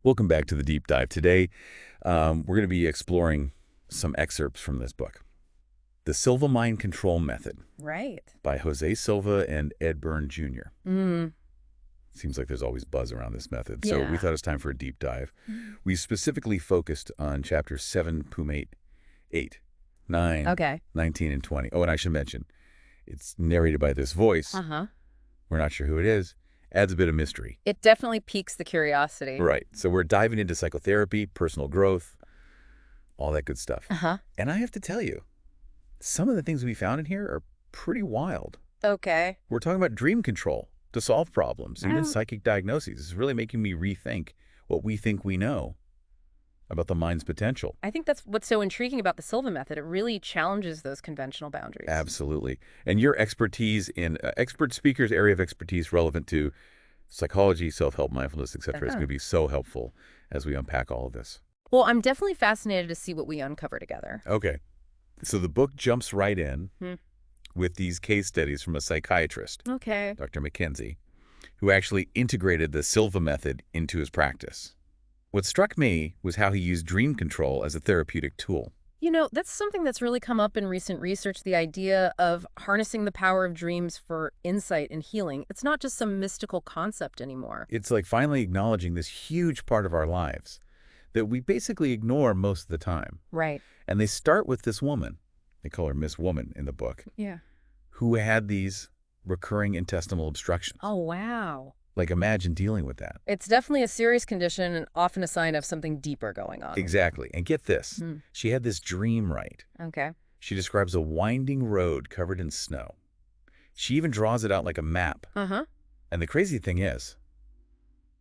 Welcome back to the deep dive. Today, we're going to be exploring some excerpts from this book, The Silva Mind Control Method Right. by José Silva and Ed Byrne Jr. Mm. Seems like there's always buzz around this method, so we Yeah. thought it's time for a deep dive. We specifically focused on chapters 7, 8, 9, Okay. 19, and 20. Oh, and I should mention, it's narrated by this voice. Uh-huh. We're not sure who it is. Adds a bit of mystery. It definitely piques the curiosity. Right. So we're diving into psychotherapy, personal growth, all that good stuff. Uh-huh. And I have to tell you, some of the things we found in here are pretty wild. Okay. We're talking about dream control to solve problems, even Um, psychic diagnoses. It's really making me rethink what we think we know about the mind's potential. I think that's what's so intriguing about the Silva method. It really challenges those conventional boundaries. Absolutely. And your expertise in expert speakers' area of expertise relevant to psychology, self-help, mindfulness, etc. is going to be so helpful as we unpack all of this. Well, I'm definitely fascinated to see what we uncover together. Okay. So the book jumps right in Hmm. with these case studies from a psychiatrist, Okay. Dr. McKenzie, who actually integrated the Silva method into his practice. What struck me was how he used dream control as a therapeutic tool. You know, that's something that's really come up in recent research, the idea of harnessing the power of dreams for insight and healing. It's not just some mystical concept anymore. It's like finally acknowledging this huge part of our lives that we basically ignore most of the time. Right. And they start with this woman, they call her Miss Woman in the book, Yeah. who had these recurring intestinal obstructions. Oh, wow. Like, imagine dealing with that. It's definitely a serious condition and often a sign of something deeper going on. Exactly. And get this, Hmm. she had this dream right. Okay. She describes a winding road covered in snow. She even draws it out like a map. Uh-huh. And the crazy thing is,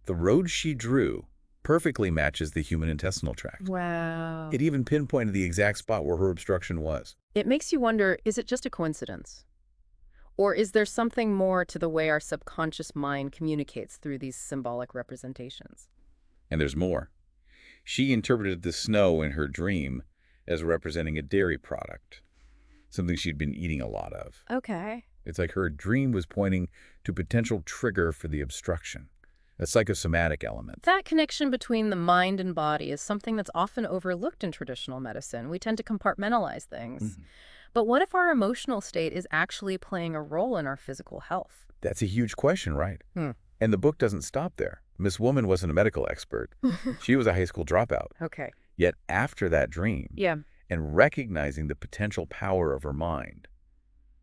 the road she drew perfectly matches the human intestinal tract. Wow. It even pinpointed the exact spot where her obstruction was. It makes you wonder, is it just a coincidence? Or is there something more to the way our subconscious mind communicates through these symbolic representations? And there's more. She interpreted the snow in her dream as representing a dairy product, something she'd been eating a lot of. Okay. It's like her dream was pointing to potential trigger for the obstruction, a psychosomatic element. That connection between the mind and body is something that's often overlooked in traditional medicine. We tend to compartmentalize things. Mhm. But what if our emotional state is actually playing a role in our physical health? That's a huge question, right? Hmm. And the book doesn't stop there. Miss Woman wasn't a medical expert. She was a high school dropout. Okay. Yet after that dream, Yeah. and recognizing the potential power of her mind,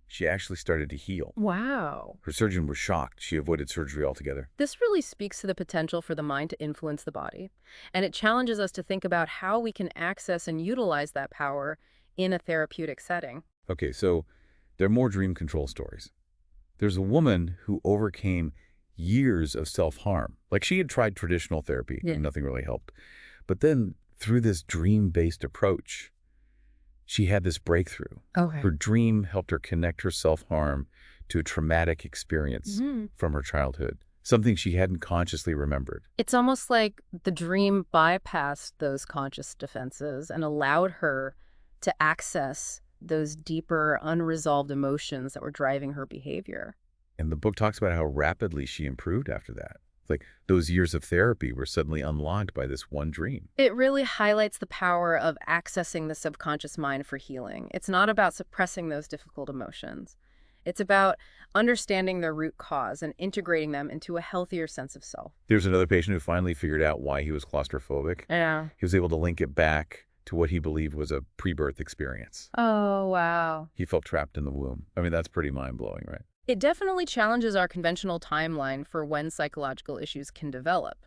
she actually started to heal. Wow. Her surgeon was shocked. She avoided surgery altogether. This really speaks to the potential for the mind to influence the body, and it challenges us to think about how we can access and utilize that power in a therapeutic setting. Okay, so there are more dream control stories. There's a woman who overcame years of self-harm. Like, she had tried traditional therapy Yeah. and nothing really helped. But then through this dream-based approach, she had this breakthrough. Okay. Her dream helped her connect her self-harm to a traumatic experience Mhm. from her childhood, something she hadn't consciously remembered. It's almost like the dream bypassed those conscious defenses and allowed her to access those deeper, unresolved emotions that were driving her behavior. And the book talks about how rapidly she improved after that. Like, those years of therapy were suddenly unlocked by this one dream. It really highlights the power of accessing the subconscious mind for healing. It's not about suppressing those difficult emotions. It's about understanding their root cause and integrating them into a healthier sense of self. There's another patient who finally figured out why he was claustrophobic. Yeah. He was able to link it back to what he believed was a pre-birth experience. Oh, wow. He felt trapped in the womb. I mean, that's pretty mind-blowing, right? It definitely challenges our conventional timeline for when psychological issues can develop.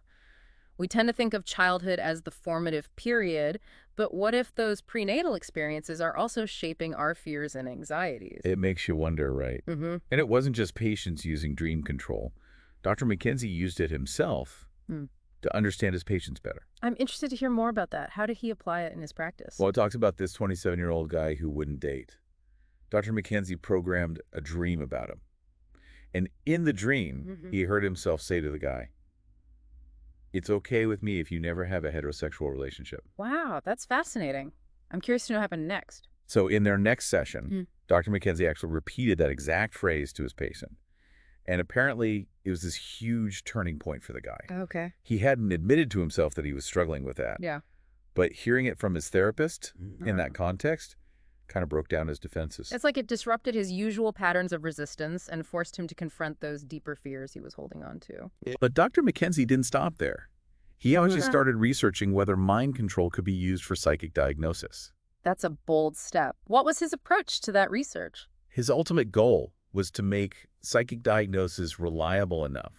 We tend to think of childhood as the formative period, but what if those prenatal experiences are also shaping our fears and anxieties? It makes you wonder, right? Mm-hmm. And it wasn't just patients using dream control. Dr. McKenzie used it himself to understand his patients better. I'm interested to hear more about that. How did he apply it in his practice? Well, it talks about this 27-year-old guy who wouldn't date. Dr. McKenzie programmed a dream about him. And in the dream, he heard himself say to the guy, "It's okay with me if you never have a heterosexual relationship." Wow, that's fascinating. I'm curious to know what happened next. So in their next session, Dr. McKenzie actually repeated that exact phrase to his patient. And apparently, it was this huge turning point for the guy. Okay. He hadn't admitted to himself that he was struggling with that. Yeah. But hearing it from his therapist in that context kind of broke down his defenses. It's like it disrupted his usual patterns of resistance and forced him to confront those deeper fears he was holding on to. But Dr. Mackenzie didn't stop there. He actually started researching whether mind control could be used for psychic diagnosis. That's a bold step. What was his approach to that research? His ultimate goal was to make psychic diagnosis reliable enough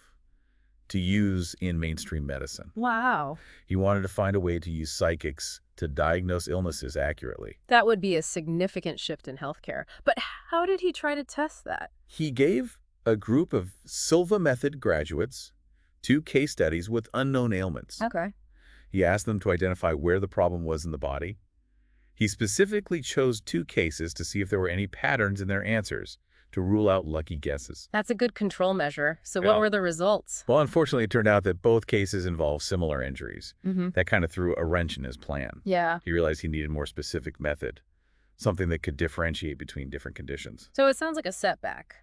to use in mainstream medicine. Wow. He wanted to find a way to use psychics to diagnose illnesses accurately. That would be a significant shift in healthcare. But how did he try to test that? He gave a group of Silva Method graduates 2 case studies with unknown ailments. Okay. He asked them to identify where the problem was in the body. He specifically chose 2 cases to see if there were any patterns in their answers to rule out lucky guesses. That's a good control measure. So what were the results? Well, unfortunately, it turned out that both cases involved similar injuries. That kind of threw a wrench in his plan. Yeah. He realized he needed a more specific method, something that could differentiate between different conditions. So it sounds like a setback,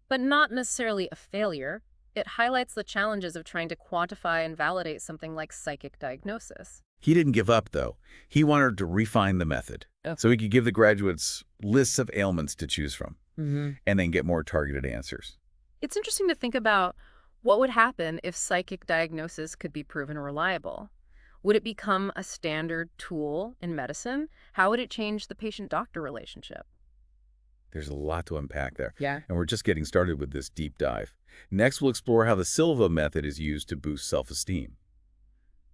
but not necessarily a failure. It highlights the challenges of trying to quantify and validate something like psychic diagnosis. He didn't give up, though. He wanted to refine the method so he could give the graduates lists of ailments to choose from and then get more targeted answers. It's interesting to think about what would happen if psychic diagnosis could be proven reliable. Would it become a standard tool in medicine? How would it change the patient-doctor relationship? There's a lot to unpack there. Yeah. And we're just getting started with this deep dive. Next, we'll explore how the Silva method is used to boost self-esteem.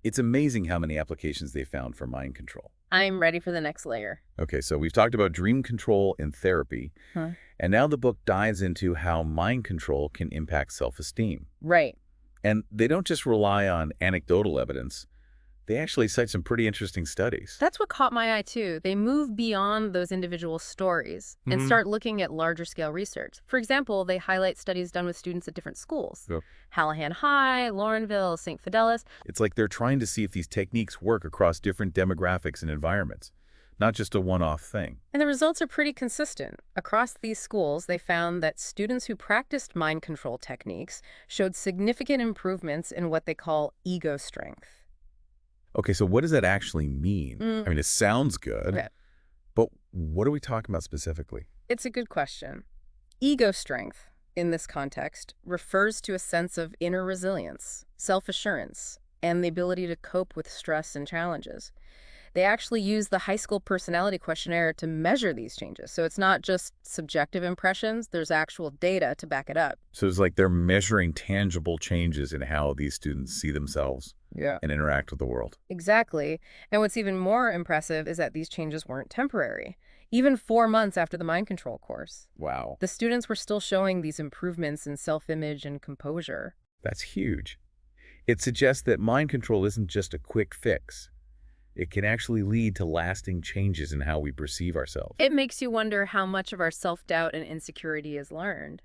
It's amazing how many applications they found for mind control. I'm ready for the next layer. Okay, so we've talked about dream control in therapy, and now the book dives into how mind control can impact self-esteem. Right. And they don't just rely on anecdotal evidence. They actually cite some pretty interesting studies. That's what caught my eye, too. They move beyond those individual stories and start looking at larger-scale research. For example, they highlight studies done with students at different schools. Yep. Hallahan High, Laurenville, St. Fidelis. It's like they're trying to see if these techniques work across different demographics and environments, not just a one-off thing. And the results are pretty consistent. Across these schools, they found that students who practiced mind control techniques showed significant improvements in what they call ego strength. Okay, so what does that actually mean? I mean, it sounds good, Okay. but what are we talking about specifically? It's a good question. Ego strength, in this context, refers to a sense of inner resilience, self-assurance, and the ability to cope with stress and challenges. They actually use the high school personality questionnaire to measure these changes. So it's not just subjective impressions, there's actual data to back it up. So it's like they're measuring tangible changes in how these students see themselves and interact with the world. Exactly. And what's even more impressive is that these changes weren't temporary. Even 4 months after the mind control course, Wow. the students were still showing these improvements in self-image and composure. That's huge. It suggests that mind control isn't just a quick fix. It can actually lead to lasting changes in how we perceive ourselves. It makes you wonder how much of our self-doubt and insecurity is learned.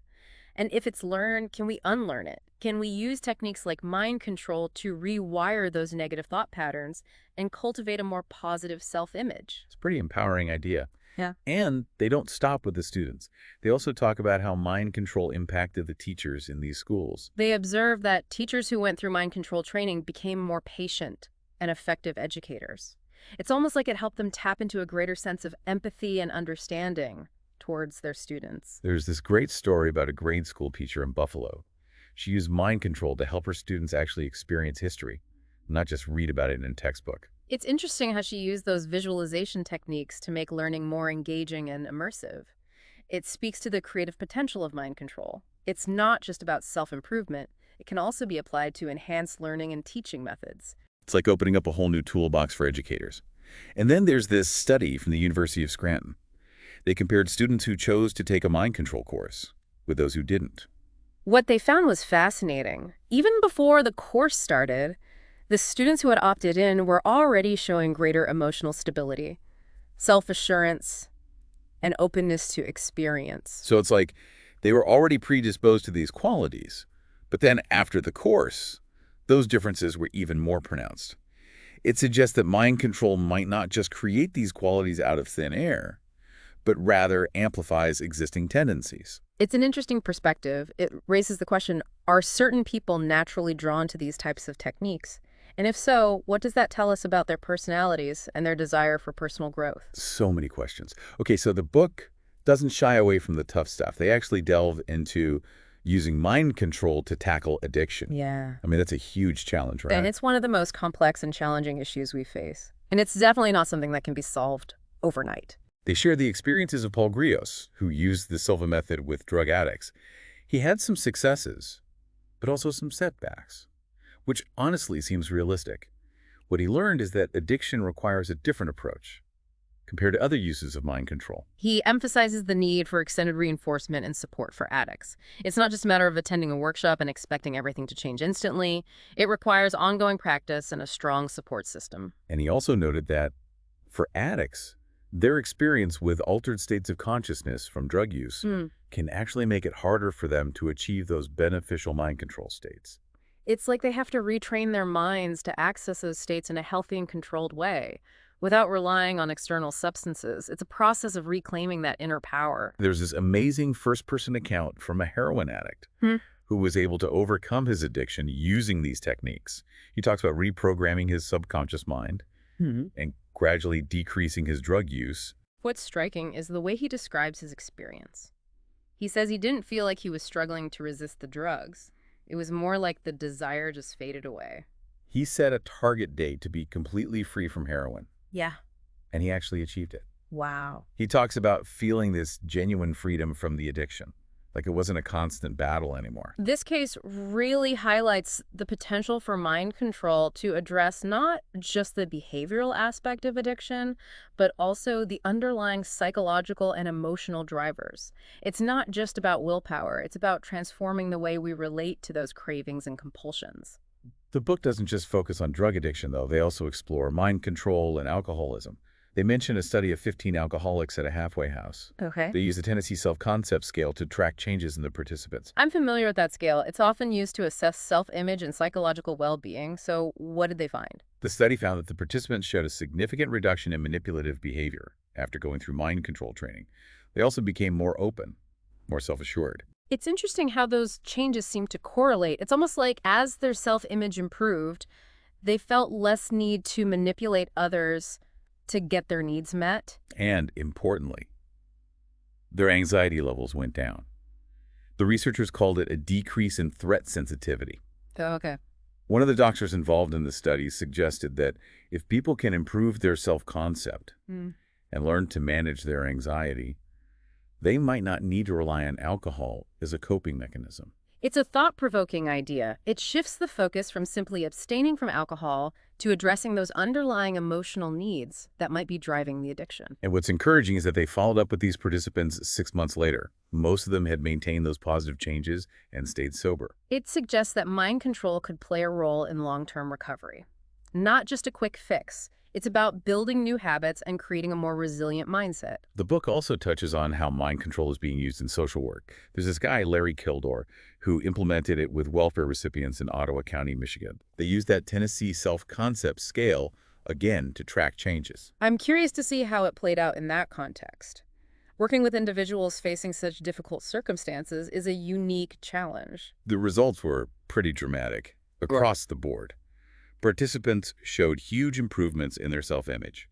And if it's learned, can we unlearn it? Can we use techniques like mind control to rewire those negative thought patterns and cultivate a more positive self-image? It's a pretty empowering idea. Yeah. And they don't stop with the students. They also talk about how mind control impacted the teachers in these schools. They observe that teachers who went through mind control training became more patient and effective educators. It's almost like it helped them tap into a greater sense of empathy and understanding towards their students. There's this great story about a grade school teacher in Buffalo. She used mind control to help her students actually experience history, not just read about it in a textbook. It's interesting how she used those visualization techniques to make learning more engaging and immersive. It speaks to the creative potential of mind control. It's not just about self-improvement. It can also be applied to enhance learning and teaching methods. It's like opening up a whole new toolbox for educators. And then there's this study from the University of Scranton. They compared students who chose to take a mind control course with those who didn't. What they found was fascinating. Even before the course started, the students who had opted in were already showing greater emotional stability, self-assurance, and openness to experience. So it's like they were already predisposed to these qualities, but then after the course, those differences were even more pronounced. It suggests that mind control might not just create these qualities out of thin air, but rather amplifies existing tendencies. It's an interesting perspective. It raises the question, are certain people naturally drawn to these types of techniques? And if so, what does that tell us about their personalities and their desire for personal growth? So many questions. Okay, so the book doesn't shy away from the tough stuff. They actually delve into using mind control to tackle addiction. Yeah. I mean, that's a huge challenge, And right? it's one of the most complex and challenging issues we face. And it's definitely not something that can be solved overnight. They share the experiences of Paul Grios, who used the Silva method with drug addicts. He had some successes, but also some setbacks, which honestly seems realistic. What he learned is that addiction requires a different approach compared to other uses of mind control. He emphasizes the need for extended reinforcement and support for addicts. It's not just a matter of attending a workshop and expecting everything to change instantly. It requires ongoing practice and a strong support system. And he also noted that for addicts, their experience with altered states of consciousness from drug use can actually make it harder for them to achieve those beneficial mind control states. It's like they have to retrain their minds to access those states in a healthy and controlled way without relying on external substances. It's a process of reclaiming that inner power. There's this amazing first-person account from a heroin addict who was able to overcome his addiction using these techniques. He talks about reprogramming his subconscious mind and gradually decreasing his drug use. What's striking is the way he describes his experience. He says he didn't feel like he was struggling to resist the drugs. It was more like the desire just faded away. He set a target date to be completely free from heroin, Yeah. and he actually achieved it. Wow. He talks about feeling this genuine freedom from the addiction, like it wasn't a constant battle anymore. This case really highlights the potential for mind control to address not just the behavioral aspect of addiction, but also the underlying psychological and emotional drivers. It's not just about willpower. It's about transforming the way we relate to those cravings and compulsions. The book doesn't just focus on drug addiction, though. They also explore mind control and alcoholism. They mention a study of 15 alcoholics at a halfway house. Okay. They use the Tennessee Self-Concept Scale to track changes in the participants. I'm familiar with that scale. It's often used to assess self-image and psychological well-being. So what did they find? The study found that the participants showed a significant reduction in manipulative behavior after going through mind control training. They also became more open, more self-assured. It's interesting how those changes seem to correlate. It's almost like as their self-image improved, they felt less need to manipulate others to get their needs met. And, importantly, their anxiety levels went down. The researchers called it a decrease in threat sensitivity. Oh, okay. One of the doctors involved in the study suggested that if people can improve their self-concept and learn to manage their anxiety, they might not need to rely on alcohol as a coping mechanism. It's a thought-provoking idea. It shifts the focus from simply abstaining from alcohol to addressing those underlying emotional needs that might be driving the addiction. And what's encouraging is that they followed up with these participants 6 months later. Most of them had maintained those positive changes and stayed sober. It suggests that mind control could play a role in long-term recovery. Not just a quick fix. It's about building new habits and creating a more resilient mindset. The book also touches on how mind control is being used in social work. There's this guy, Larry Kildor, who implemented it with welfare recipients in Ottawa County, Michigan. They used that Tennessee Self-Concept Scale, again, to track changes. I'm curious to see how it played out in that context. Working with individuals facing such difficult circumstances is a unique challenge. The results were pretty dramatic across the board. Participants showed huge improvements in their self-image.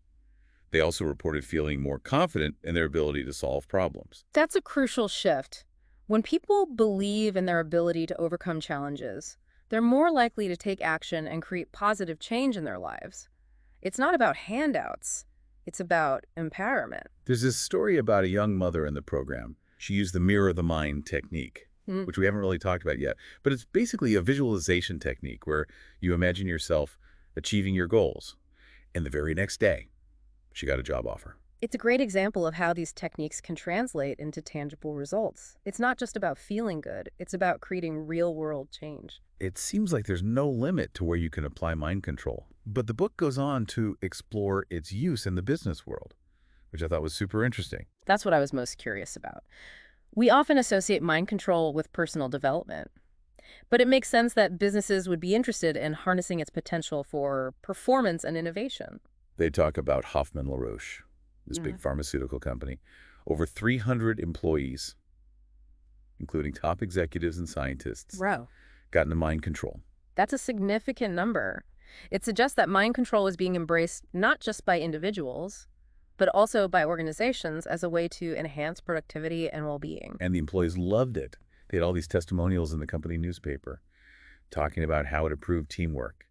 They also reported feeling more confident in their ability to solve problems. That's a crucial shift. When people believe in their ability to overcome challenges, they're more likely to take action and create positive change in their lives. It's not about handouts. It's about empowerment. There's this story about a young mother in the program. She used the mirror of the mind technique, which we haven't really talked about yet. But it's basically a visualization technique where you imagine yourself achieving your goals. And the very next day, she got a job offer. It's a great example of how these techniques can translate into tangible results. It's not just about feeling good. It's about creating real-world change. It seems like there's no limit to where you can apply mind control. But the book goes on to explore its use in the business world, which I thought was super interesting. That's what I was most curious about. We often associate mind control with personal development, but it makes sense that businesses would be interested in harnessing its potential for performance and innovation. They talk about Hoffman LaRoche, this big pharmaceutical company, over 300 employees. including top executives and scientists, Wow. got into mind control. That's a significant number. It suggests that mind control is being embraced not just by individuals, but also by organizations as a way to enhance productivity and well-being. And the employees loved it. They had all these testimonials in the company newspaper talking about how it improved teamwork,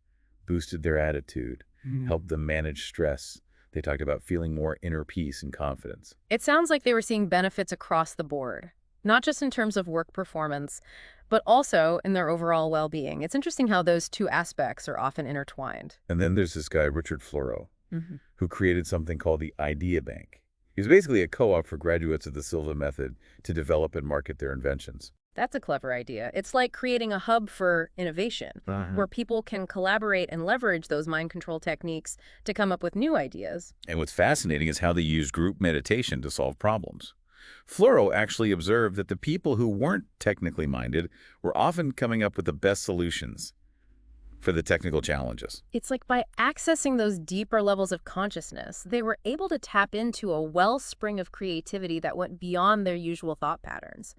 boosted their attitude, helped them manage stress. They talked about feeling more inner peace and confidence. It sounds like they were seeing benefits across the board, not just in terms of work performance, but also in their overall well-being. It's interesting how those two aspects are often intertwined. And then there's this guy, Richard Floro, who created something called the Idea Bank. He was basically a co-op for graduates of the Silva Method to develop and market their inventions. That's a clever idea. It's like creating a hub for innovation, where people can collaborate and leverage those mind control techniques to come up with new ideas. And what's fascinating is how they used group meditation to solve problems. Floro actually observed that the people who weren't technically minded were often coming up with the best solutions for the technical challenges. It's like by accessing those deeper levels of consciousness, they were able to tap into a wellspring of creativity that went beyond their usual thought patterns.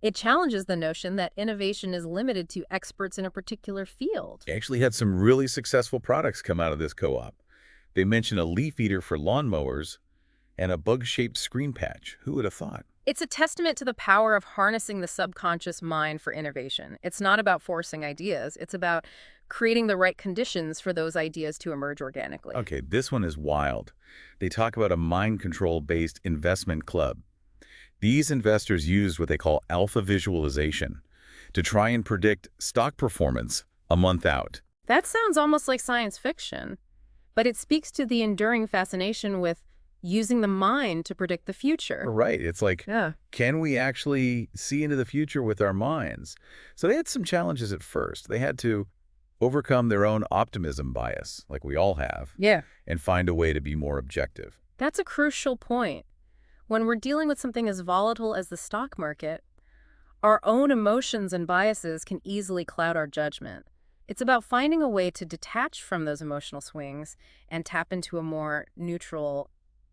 It challenges the notion that innovation is limited to experts in a particular field. They actually had some really successful products come out of this co-op. They mentioned a leaf eater for lawnmowers and a bug-shaped screen patch. Who would have thought? It's a testament to the power of harnessing the subconscious mind for innovation. It's not about forcing ideas. It's about creating the right conditions for those ideas to emerge organically. Okay, this one is wild. They talk about a mind control-based investment club. These investors used what they call alpha visualization to try and predict stock performance a month out. That sounds almost like science fiction, but it speaks to the enduring fascination with using the mind to predict the future. Right. It's like, can we actually see into the future with our minds? So they had some challenges at first. They had to overcome their own optimism bias, like we all have, and find a way to be more objective. That's a crucial point. When we're dealing with something as volatile as the stock market, our own emotions and biases can easily cloud our judgment. It's about finding a way to detach from those emotional swings and tap into a more neutral,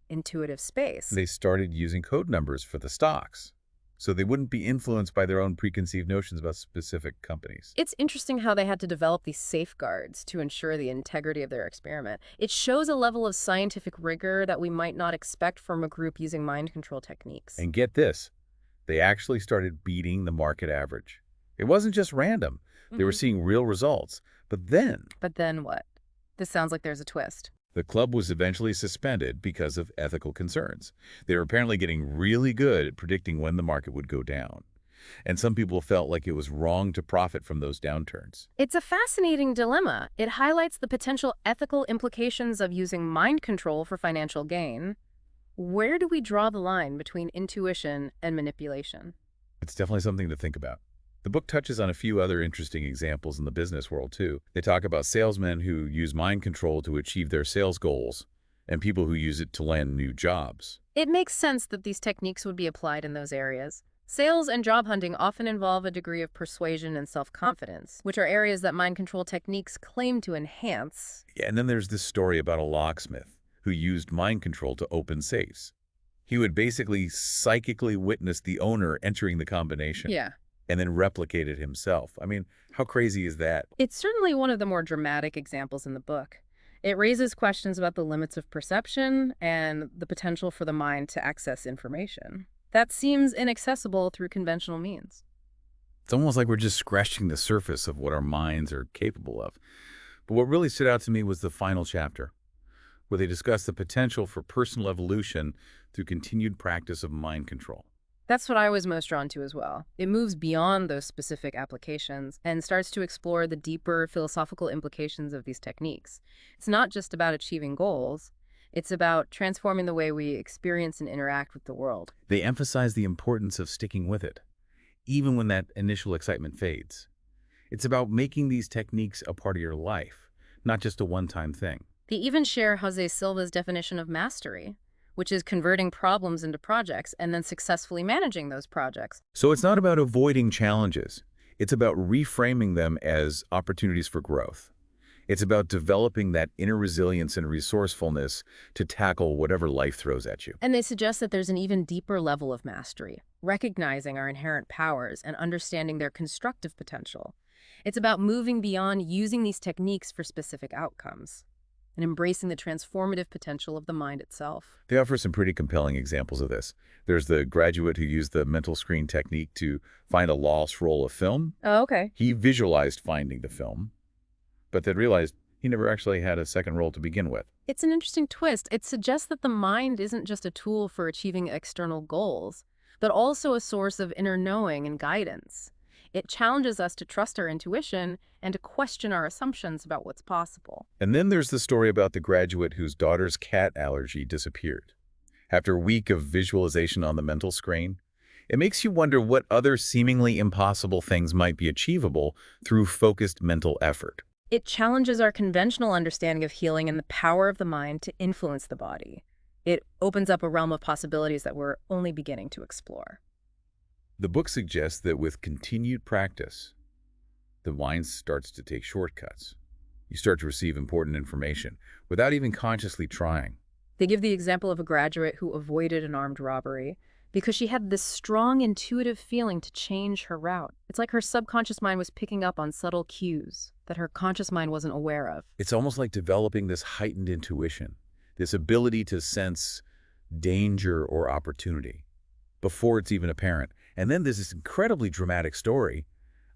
intuitive space. They started using code numbers for the stocks, so they wouldn't be influenced by their own preconceived notions about specific companies. It's interesting how they had to develop these safeguards to ensure the integrity of their experiment. It shows a level of scientific rigor that we might not expect from a group using mind control techniques. And get this, they actually started beating the market average. It wasn't just random. They were seeing real results. But then What? This sounds like there's a twist. the club was eventually suspended because of ethical concerns. They were apparently getting really good at predicting when the market would go down. And some people felt like it was wrong to profit from those downturns. It's a fascinating dilemma. It highlights the potential ethical implications of using mind control for financial gain. Where do we draw the line between intuition and manipulation? It's definitely something to think about. The book touches on a few other interesting examples in the business world, too. They talk about salesmen who use mind control to achieve their sales goals and people who use it to land new jobs. It makes sense that these techniques would be applied in those areas. Sales and job hunting often involve a degree of persuasion and self-confidence, which are areas that mind control techniques claim to enhance. Yeah, and then there's this story about a locksmith who used mind control to open safes. He would basically psychically witness the owner entering the combination. And then replicate it himself. I mean, how crazy is that? It's certainly one of the more dramatic examples in the book. It raises questions about the limits of perception and the potential for the mind to access information that seems inaccessible through conventional means. It's almost like we're just scratching the surface of what our minds are capable of. But what really stood out to me was the final chapter, where they discuss the potential for personal evolution through continued practice of mind control. That's what I was most drawn to as well. It moves beyond those specific applications and starts to explore the deeper philosophical implications of these techniques. It's not just about achieving goals. It's about transforming the way we experience and interact with the world. They emphasize the importance of sticking with it, even when that initial excitement fades. It's about making these techniques a part of your life, not just a one-time thing. They even share José Silva's definition of mastery, which is converting problems into projects and then successfully managing those projects. So it's not about avoiding challenges. It's about reframing them as opportunities for growth. It's about developing that inner resilience and resourcefulness to tackle whatever life throws at you. And they suggest that there's an even deeper level of mastery, recognizing our inherent powers and understanding their constructive potential. It's about moving beyond using these techniques for specific outcomes and embracing the transformative potential of the mind itself. They offer some pretty compelling examples of this. There's the graduate who used the mental screen technique to find a lost roll of film. Oh, okay. He visualized finding the film, but then realized he never actually had a second roll to begin with. It's an interesting twist. It suggests that the mind isn't just a tool for achieving external goals, but also a source of inner knowing and guidance. It challenges us to trust our intuition and to question our assumptions about what's possible. And then there's the story about the graduate whose daughter's cat allergy disappeared. After a week of visualization on the mental screen, it makes you wonder what other seemingly impossible things might be achievable through focused mental effort. It challenges our conventional understanding of healing and the power of the mind to influence the body. It opens up a realm of possibilities that we're only beginning to explore. The book suggests that with continued practice, the mind starts to take shortcuts. You start to receive important information without even consciously trying. They give the example of a graduate who avoided an armed robbery because she had this strong intuitive feeling to change her route. It's like her subconscious mind was picking up on subtle cues that her conscious mind wasn't aware of. It's almost like developing this heightened intuition, this ability to sense danger or opportunity before it's even apparent. And then there's this incredibly dramatic story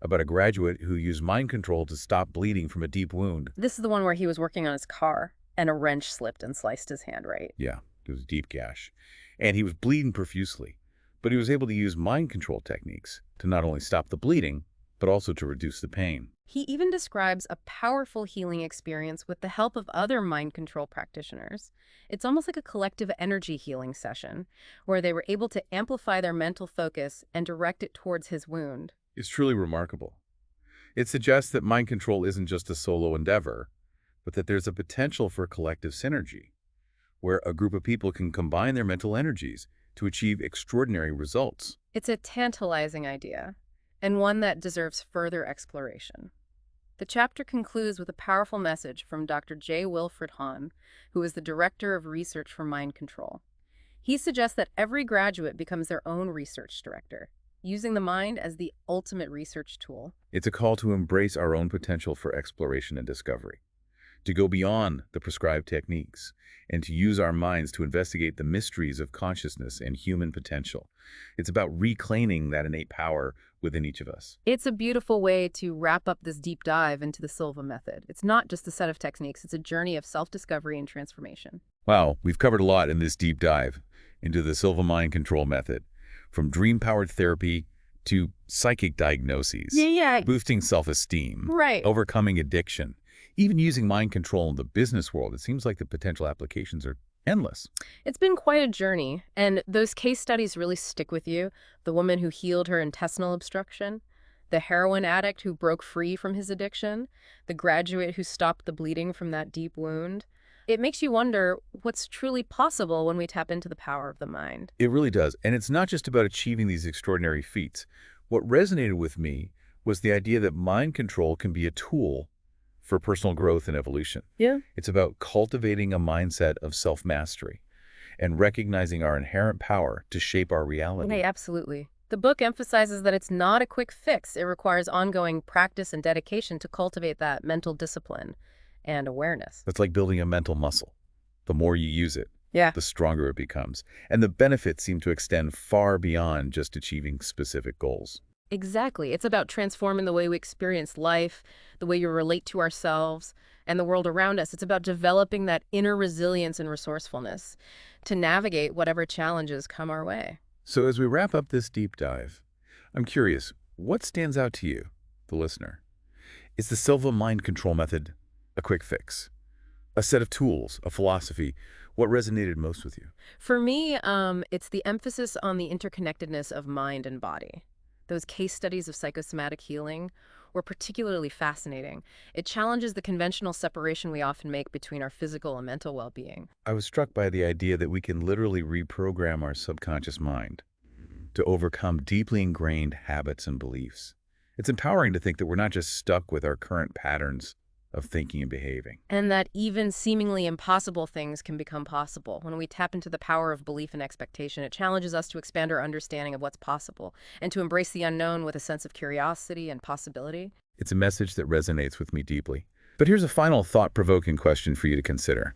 about a graduate who used mind control to stop bleeding from a deep wound. This is the one where he was working on his car and a wrench slipped and sliced his hand right. Yeah, it was a deep gash. And he was bleeding profusely, but he was able to use mind control techniques to not only stop the bleeding, but also to reduce the pain. He even describes a powerful healing experience with the help of other mind control practitioners. It's almost like a collective energy healing session, where they were able to amplify their mental focus and direct it towards his wound. It's truly remarkable. It suggests that mind control isn't just a solo endeavor, but that there's a potential for collective synergy, where a group of people can combine their mental energies to achieve extraordinary results. It's a tantalizing idea, and one that deserves further exploration. The chapter concludes with a powerful message from Dr. J. Wilfred Hahn, who is the Director of Research for Mind Control. He suggests that every graduate becomes their own research director, using the mind as the ultimate research tool. It's a call to embrace our own potential for exploration and discovery, to go beyond the prescribed techniques, and to use our minds to investigate the mysteries of consciousness and human potential. It's about reclaiming that innate power within each of us. It's a beautiful way to wrap up this deep dive into the Silva method. It's not just a set of techniques, it's a journey of self-discovery and transformation. Wow, we've covered a lot in this deep dive into the Silva Mind Control Method, from dream-powered therapy to psychic diagnoses, boosting self-esteem, overcoming addiction, even using mind control in the business world. It seems like the potential applications are endless. It's been quite a journey, and those case studies really stick with you. The woman who healed her intestinal obstruction, the heroin addict who broke free from his addiction, the graduate who stopped the bleeding from that deep wound. It makes you wonder what's truly possible when we tap into the power of the mind. It really does. And it's not just about achieving these extraordinary feats. What resonated with me was the idea that mind control can be a tool for personal growth and evolution. Yeah. It's about cultivating a mindset of self-mastery and recognizing our inherent power to shape our reality. Hey, absolutely. The book emphasizes that it's not a quick fix. It requires ongoing practice and dedication to cultivate that mental discipline and awareness. It's like building a mental muscle. The more you use it, the stronger it becomes. And the benefits seem to extend far beyond just achieving specific goals. Exactly. It's about transforming the way we experience life, the way we relate to ourselves, and the world around us. It's about developing that inner resilience and resourcefulness to navigate whatever challenges come our way. So as we wrap up this deep dive, I'm curious, what stands out to you, the listener? Is the Silva Mind Control Method a quick fix? A set of tools, a philosophy? What resonated most with you? For me, it's the emphasis on the interconnectedness of mind and body. Those case studies of psychosomatic healing were particularly fascinating. It challenges the conventional separation we often make between our physical and mental well-being. I was struck by the idea that we can literally reprogram our subconscious mind to overcome deeply ingrained habits and beliefs. It's empowering to think that we're not just stuck with our current patterns of thinking and behaving. And that even seemingly impossible things can become possible. When we tap into the power of belief and expectation, it challenges us to expand our understanding of what's possible and to embrace the unknown with a sense of curiosity and possibility. It's a message that resonates with me deeply. But here's a final thought-provoking question for you to consider.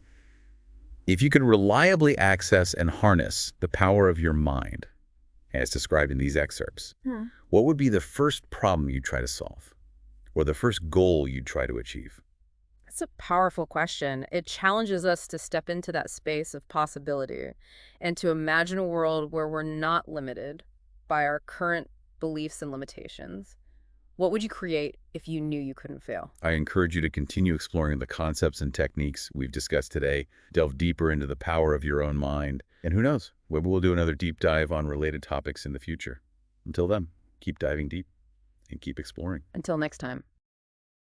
If you could reliably access and harness the power of your mind, as described in these excerpts, what would be the first problem you'd try to solve? Or the first goal you'd try to achieve? That's a powerful question. It challenges us to step into that space of possibility and to imagine a world where we're not limited by our current beliefs and limitations. What would you create if you knew you couldn't fail? I encourage you to continue exploring the concepts and techniques we've discussed today, delve deeper into the power of your own mind, and who knows, maybe we'll do another deep dive on related topics in the future. Until then, keep diving deep and keep exploring. Until next time.